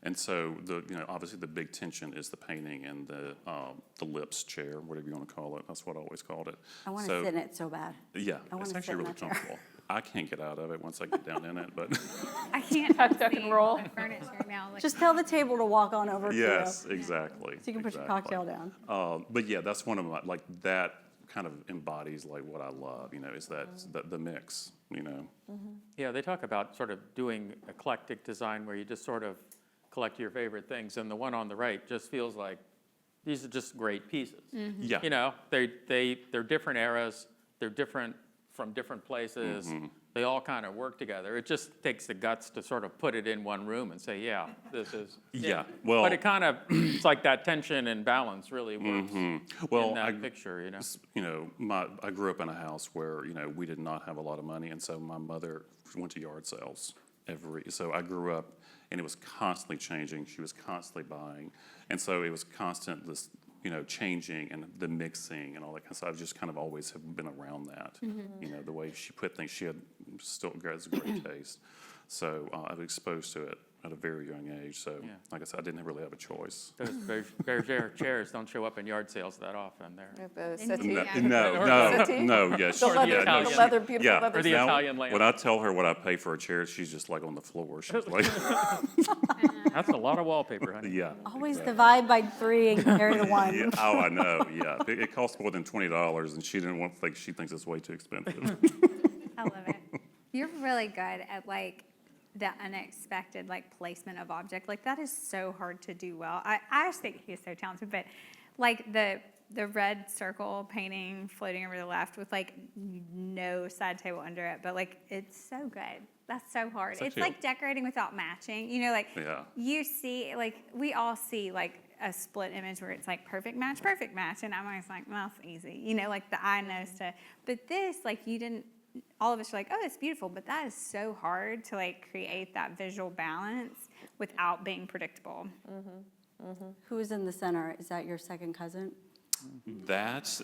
And so you know, obviously the big tension is the painting and the lips chair, whatever you want to call it. That's what I always called it. I want to So, sit in it so bad. Yeah, I wanna it's sit actually in really that chair. comfortable. I can't get out of it once I get down in it, but I can't Tuck and see roll. the furniture now. Like, Just tell the table to walk on over to you. yes, exactly. So you can put your exactly. cocktail down. But yeah, that's one of my, like, that kind of embodies like what I love, you know, is that the mix, you know. Yeah, they talk about sort of doing eclectic design where you just sort of collect your favorite things, and the one on the right just feels like these are just great pieces. Yeah. You know, they're different eras, they're different from different places. They all kind of work together. It just takes the guts to sort of put it in one room and say, yeah, this is. Yeah, well- But it kind of, it's like that tension and balance really works Well, in that picture, you know. You know, I grew up in a house where, you know, we did not have a lot of money, and so my mother went to yard sales so I grew up, and it was constantly changing. She was constantly buying, and so it was constant this, you know, changing and the mixing and all that kind of stuff. I've just kind of always have been around that. You know, the way she put things, she had still has great taste. So I was exposed to it at a very young age. So, Yeah. like I said, I didn't really have a choice. Those Bergère chairs don't show up in yard sales that often there. The Didn't settee. you- No, Yeah. no, Settee? no, yeah. The leather, yeah, no, the she- leather, beautiful yeah. leather. Or the Now, Italian lamp. when I tell her what I pay for a chair, she's just like on the floor. She's like, That's a lot of wallpaper, honey. yeah. Always divide by 3 and carry the 1. Yeah, oh, I know, yeah. It costs more than $20, and she thinks it's way too expensive. I love it. You're really good at like the unexpected like placement of object. Like that is so hard to do well. I just think he's so talented, but like the red circle painting floating over the left with like no side table under it, but like it's so good. That's so hard. It's actually like decorating without matching. You know, like Yeah. you see, like we all see like a split image where it's like perfect match, and I'm always like, well, it's easy. You know, like the eye knows to. But this, like you didn't. All of us are like, oh, it's beautiful, but that is so hard to like create that visual balance without being predictable. Who's in the center? Is that your second cousin?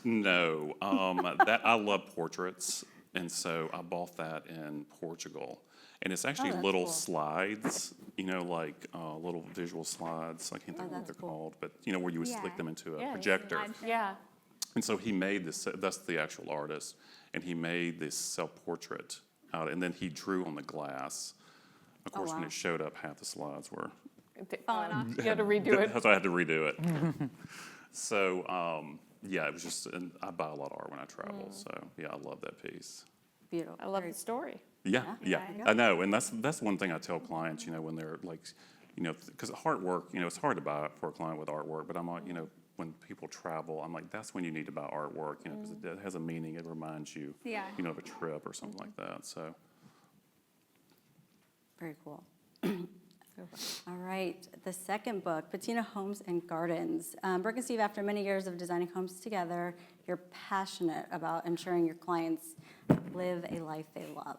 No. That I love portraits, and so I bought that in Portugal. And it's actually that's little cool. slides, like little visual slides. I can't think of what that's they're cool. called, but where you would Yeah. stick them into a Yeah, projector. Yeah. And so he made this. That's the actual artist, and he made this self-portrait out, and then he drew on the glass. Of course, when wow. it showed up, half the slides were. Falling off. You had to redo it. So I had to redo it. So yeah, it was just. And I buy a lot of art when I travel, so yeah, I love that piece. Beautiful. I love Very the story. Yeah, yeah, there you I know, and that's one thing I tell clients, when they're like, because artwork, it's hard to buy for a client with artwork, but I'm like, when people travel, I'm like, that's when you need to buy artwork, because it has a meaning, it reminds you, Yeah. of a trip or something like that, so. Very cool. All right, the second book, Patina Homes and Gardens. Brooke and Steve, after many years of designing homes together, you're passionate about ensuring your clients live a life they love.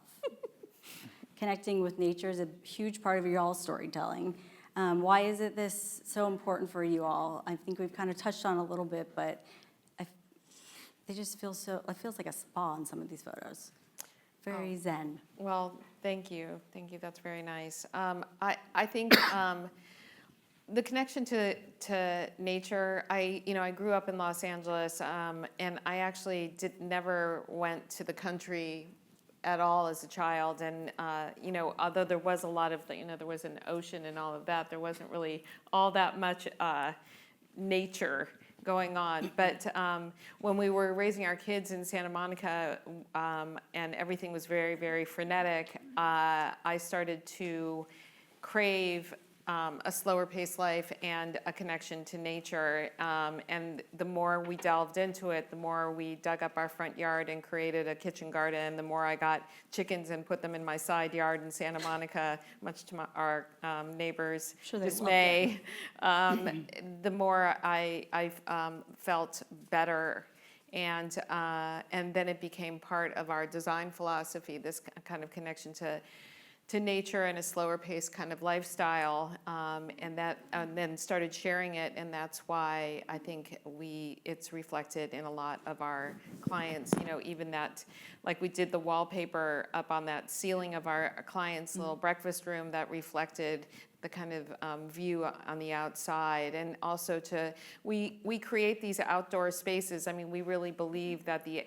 Connecting with nature is a huge part of your all storytelling. Why is this so important for you all? I think we've kind of touched on a little bit, but they just feel it feels like a spa in some of these photos. Very zen. Well, thank you. Thank you. That's very nice. I think the connection to nature, I grew up in Los Angeles, and I actually never went to the country at all as a child. And, although there was a lot of, there was an ocean and all of that, there wasn't really all that much nature going on. But when we were raising our kids in Santa Monica, and everything was very, very frenetic, I started to crave a slower paced life and a connection to nature. And the more we delved into it, the more we dug up our front yard and created a kitchen garden, the more I got chickens and put them in my side yard in Santa Monica, much to our neighbors' Sure they loved dismay. The more I felt better. And then it became part of our design philosophy, this kind of connection to nature and a slower paced kind of lifestyle, and then started sharing it, and that's why I think it's reflected in a lot of our clients. Even that, like we did the wallpaper up on that ceiling of our client's little breakfast room that reflected the kind of view on the outside, and also we create these outdoor spaces. I mean, we really believe that the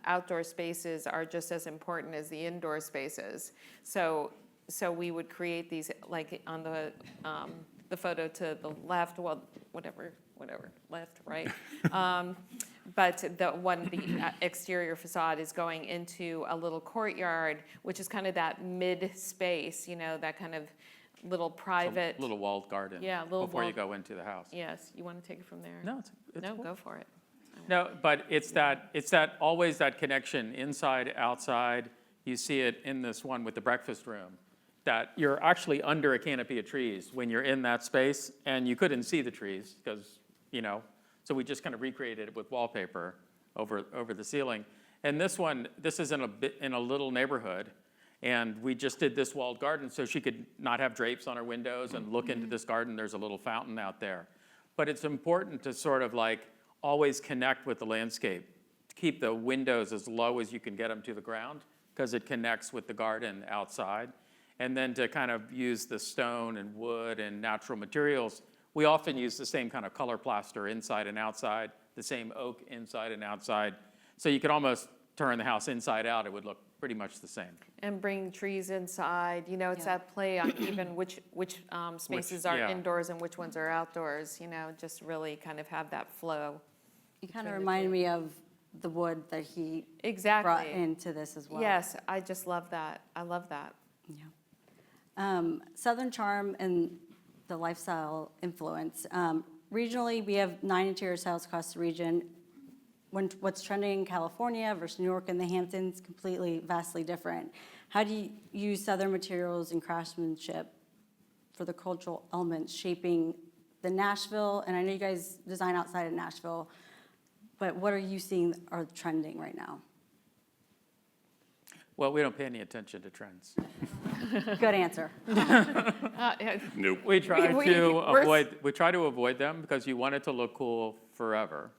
outdoor spaces are just as important as the indoor spaces. So we would create these, like on the photo to the left, well, whatever, left, right. But the exterior facade is going into a little courtyard, which is kind of that mid space, that kind of little private. Little walled garden. Yeah, little before you walled- go into the house. Yes, you want to take it from there? No, it's No, cool. go for it. No, but it's that always that connection inside, outside. You see it in this one with the breakfast room, that you're actually under a canopy of trees when you're in that space, and you couldn't see the trees because, so we just kind of recreated it with wallpaper over the ceiling. And this is in a little neighborhood, and we just did this walled garden so she could not have drapes on her windows and look into this garden. There's a little fountain out there. But it's important to sort of like always connect with the landscape, to keep the windows as low as you can get them to the ground, because it connects with the garden outside. And then to kind of use the stone and wood and natural materials, we often use the same kind of color plaster inside and outside, the same oak inside and outside. So you could almost turn the house inside out, it would look pretty much the same. And bring trees inside, you know, it's that play on even which spaces are yeah. indoors and which ones are outdoors, you know, just really kind of have that flow. You kind of remind me of the wood that he brought Exactly. into this as well. Yes, I just love that. I love that. Yeah. Southern charm and the lifestyle influence. Regionally, we have 9 interior styles across the region. What's trending in California versus New York and the Hamptons, completely, vastly different. How do you use Southern materials and craftsmanship for the cultural elements shaping the Nashville? And I know you guys design outside of Nashville, but what are you seeing are trending right now? Well, we don't pay any attention to trends. Good answer. Nope. We try We- to we're- avoid them because you want it to look cool forever,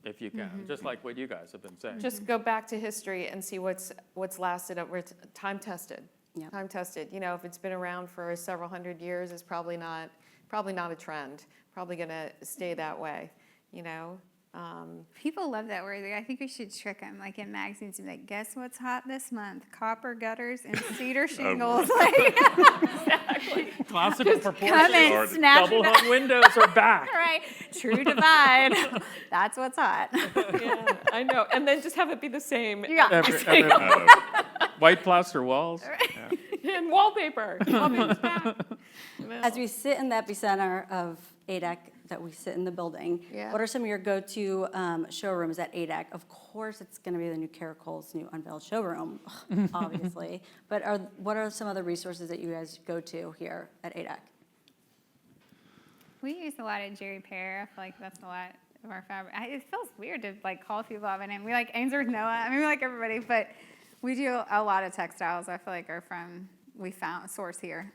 if you can, just like what you guys have been saying. Just go back to history and see what's lasted, where it's time tested. Yep. Time tested. You know, if it's been around for several hundred years, it's probably not a trend. Probably gonna stay that way, you know? People love that word. I think we should trick them, like in magazines, and be like, guess what's hot this month? Copper gutters and cedar shingles. Like, Classical come proportions. and snatch Double it up. hung windows are back. Right, true divide. That's what's hot. Yeah, I know. And then just have it be the same. Yeah. White plaster walls. And wallpaper. Wallpaper's back. As we sit in the epicenter of ADEC, that we sit in the building, Yeah. what are some of your go-to showrooms at ADEC? Of course, it's going to be the new Caracol's new unveiled showroom, obviously. But what are some other resources that you guys go to here at ADEC? We use a lot of Jerry Pear. I feel like that's a lot of our fabric. It feels weird to like call people out by name. We like Ainsworth Noah. I mean, we like everybody, but we do a lot of textiles. I feel like we found source here.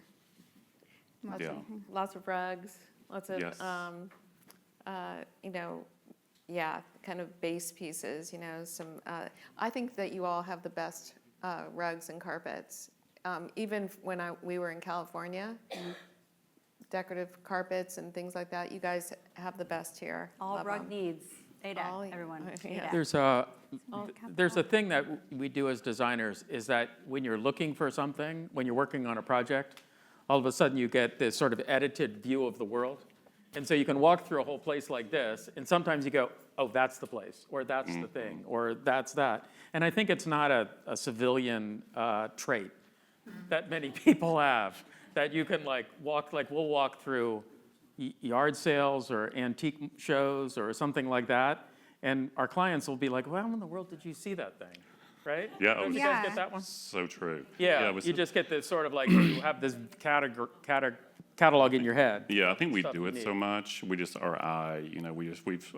Yeah. Lots of rugs, lots of, Yes. you know, yeah, kind of base pieces, you know, I think that you all have the best rugs and carpets. Even when we were in California, decorative carpets and things like that, you guys have the best here. All Love rug 'em. needs, ADEC, All- everyone. yeah. ADEC. There's a thing that we do as designers is that when you're looking for something, when you're working on a project, all of a sudden you get this sort of edited view of the world. And so you can walk through a whole place like this, and sometimes you go, oh, that's the place, or that's the thing, or that's that. And I think it's not a civilian trait that many people have, that you can we'll walk through yard sales or antique shows or something like that, and our clients will be like, well, how in the world did you see that thing, right? Yeah, Don't you Yeah. guys get that one? So true. Yeah, it was- you just get this sort of like, you have this catalog in your head. Yeah, I think we stuff do you it need. so much. We just our eye, you know,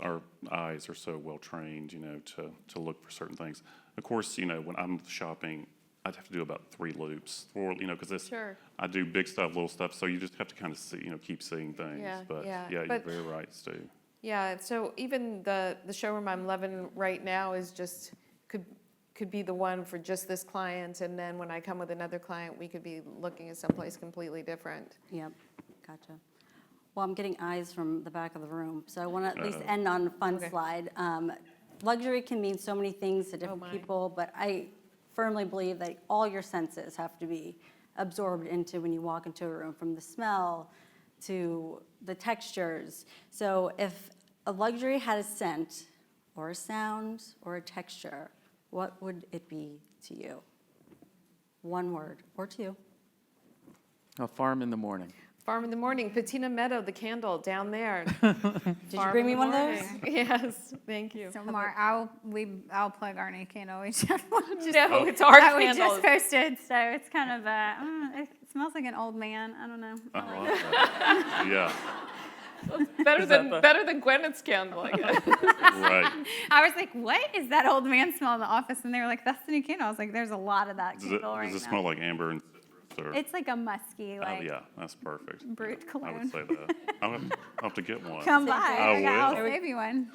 our eyes are so well trained, you know, to look for certain things. Of course, you know, when I'm shopping, I'd have to do about 3 loops, because Sure. I do big stuff, little stuff, so you just have to kind of see, you know, keep seeing things. Yeah, But yeah. you're But- very right, Stu. Yeah, so even the showroom I'm loving right now is just, could be the one for just this client, and then when I come with another client, we could be looking at someplace completely different. Yep, gotcha. Well, I'm getting eyes from the back of the room, so I want to at least end on a fun Okay. slide. Luxury can mean so many things to different my. people, but I firmly believe that all your senses have to be absorbed into when you walk into a room, from the smell to the textures. So if a luxury had a scent or a sound or a texture, what would it be to you? One word or 2. A farm in the morning. Farm in the morning, Patina Meadow, the candle down there. Did you bring me one of those? Yes, thank you. So Mark, I'll plug our new candle. We just, No, it's our that we candle. just posted, so it's kind of it smells like an old man. I don't know. I like that. Yeah, Better than Gwyneth's candle, I guess. right. I was like, what is that old man smell in the office? And they were like, that's the new candle. I was like, there's a lot of that Does it, candle right does it now. smell like amber and citrus? Or? It's like a musky, Oh, like yeah, that's perfect. brute I cologne. would say that. I'll have to get one. Come by. I I'll will. save you one.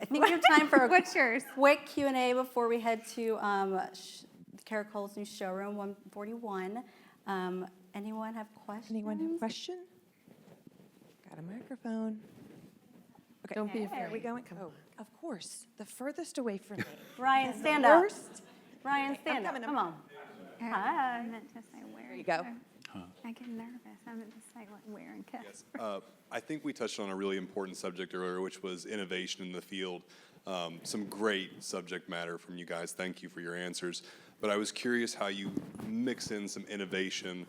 I think we have time for a What's yours? quick Q&A before we head to Caracol's new showroom, 141. Anyone have questions? Anyone have a question? Got a microphone. Okay. Don't be Are we afraid. going? Oh, of course. The furthest away from me. Ryan, stand up. Worst. Ryan, stand up. coming, Come on. I meant to say where. There you go. I get nervous. I meant to say like where and cut. Yes. I think we touched on a really important subject earlier, which was innovation in the field. Some great subject matter from you guys. Thank you for your answers. But I was curious how you mix in some innovation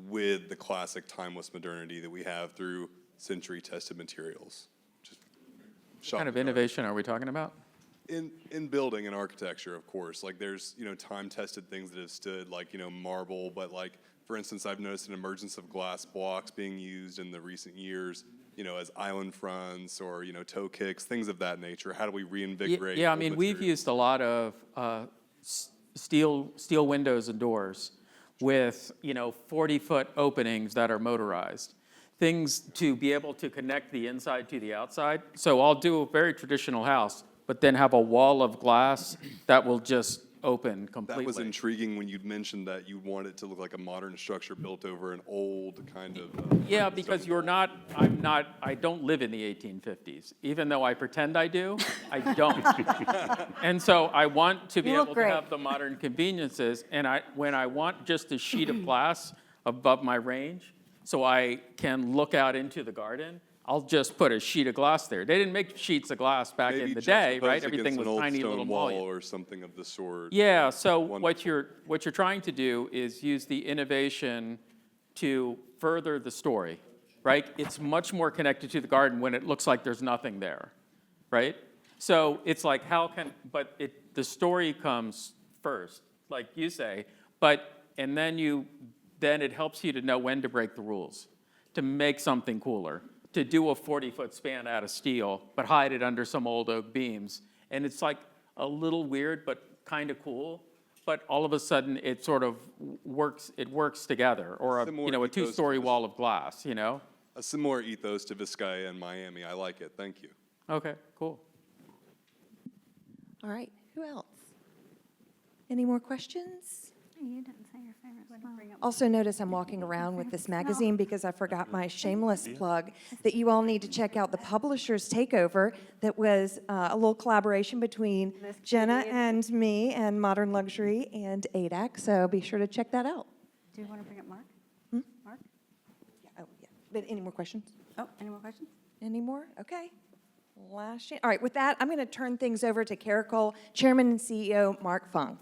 with the classic timeless modernity that we have through century-tested materials. Just What kind of innovation are we talking about? in building and architecture, of course. Like there's, time-tested things that have stood, like, marble, but like, for instance, I've noticed an emergence of glass blocks being used in the recent years, as island fronts or, toe kicks, things of that nature. How do we reinvigorate? Yeah, I old mean, we've materials? used a lot of steel windows and doors with, 40-foot openings that are motorized. Things to be able to connect the inside to the outside. So I'll do a very traditional house, but then have a wall of glass that will just open completely. That was intriguing when you mentioned that you want it to look like a modern structure built over an old kind of. Yeah, because I don't live in the 1850s. Even though I pretend I do, I don't. And so I want to be You look able to great. have the modern conveniences, and when I want just a sheet of glass above my range, so I can look out into the garden, I'll just put a sheet of glass there. They didn't make sheets of glass back in the day, right? Everything was tiny little wall mullions. or something of the sort. Yeah, so Wonderful. what you're trying to do is use the innovation to further the story, right? It's much more connected to the garden when it looks like there's nothing there, right? So it's like the story comes first, like you say, and then it helps you to know when to break the rules, to make something cooler, to do a 40-foot span out of steel, but hide it under some old oak beams. And it's like a little weird, but kind of cool. But all of a sudden, it sort of works together, or a Similar ethos two-story to wall of glass, A similar ethos to Vizcaya and Miami. I like it. Thank you. Okay, cool. All right. Who else? Any more questions? You didn't say your favorite smell. Also notice I'm walking around with this magazine because I forgot my shameless plug that you all need to check out the Publishers Takeover that was a little collaboration between Jenna and me and Modern Luxury and ADAC, so be sure to check that out. Do you want to bring up Mark? Mark? Yeah, oh, yeah. But any more questions? Oh, any more questions? Any more? Okay. Last chance. All right, with that, I'm going to turn things over to Caracol Chairman and CEO Mark Fung.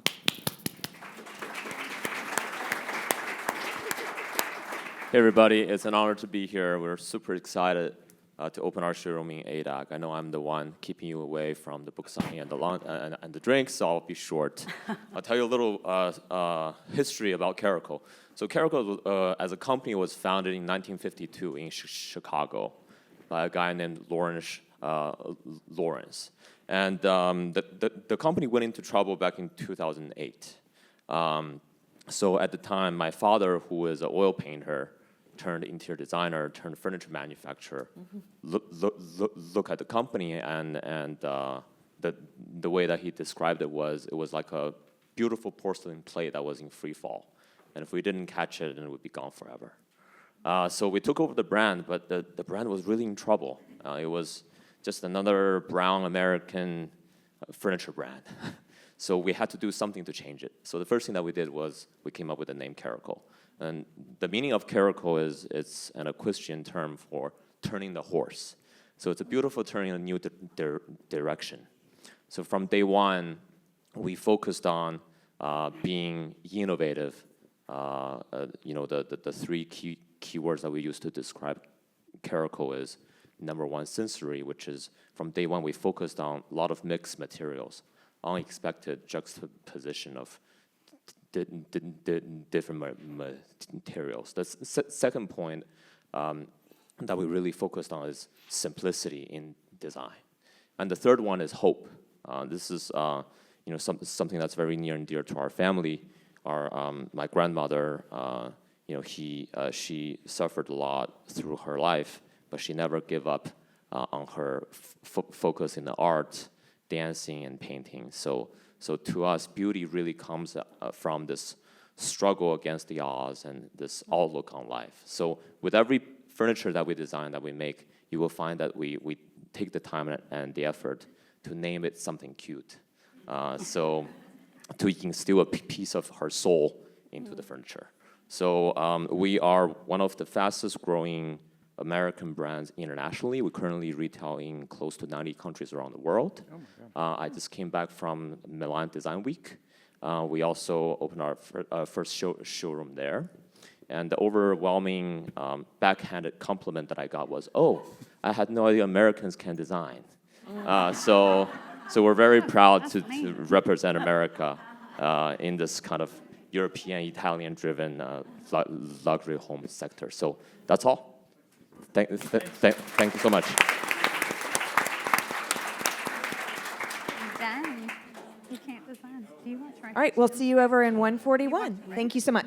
Hey everybody, it's an honor to be here. We're super excited to open our showroom in ADAC. I know I'm the one keeping you away from the book signing and the drinks, so I'll be short. I'll tell you a little history about Caracol. So Caracol, as a company, was founded in 1952 in Chicago by a guy named Lawrence. And the company went into trouble back in 2008. So at the time, my father, who was an oil painter, turned interior designer, turned furniture manufacturer, look at the company, and the way that he described it was like a beautiful porcelain plate that was in free fall. And if we didn't catch it, then it would be gone forever. So we took over the brand, but the brand was really in trouble. It was just another brown American furniture brand. So we had to do something to change it. So the first thing that we did was we came up with the name Caracol. And the meaning of Caracol is it's an equestrian term for turning the horse. So it's a beautiful turn in a new direction. So from day one, we focused on being innovative. The three key words that we use to describe Caracol is, number one, sensory, which is from day one we focused on a lot of mixed materials, unexpected juxtaposition of different materials. The second point that we really focused on is simplicity in design. And the third one is hope. This is something that's very near and dear to our family. My grandmother, she suffered a lot through her life, but she never gave up on her focus in the art, dancing and painting. So to us, beauty really comes from this struggle against the odds and this outlook on life. So with every furniture that we design, that we make, you will find that we take the time and the effort to name it something cute. So to instill a piece of her soul into the furniture. So we are one of the fastest growing American brands internationally. We currently retail in close to 90 countries around the world. I just came back from Milan Design Week. We also opened our first showroom there. And the overwhelming backhanded compliment that I got was, oh, I had no idea Americans can design. So we're very proud to represent America in this kind of European, Italian-driven luxury home sector. So that's all. Thank you so much. Done. You can't design. Do you want to try? All right, we'll see you over in 141. Thank you so much.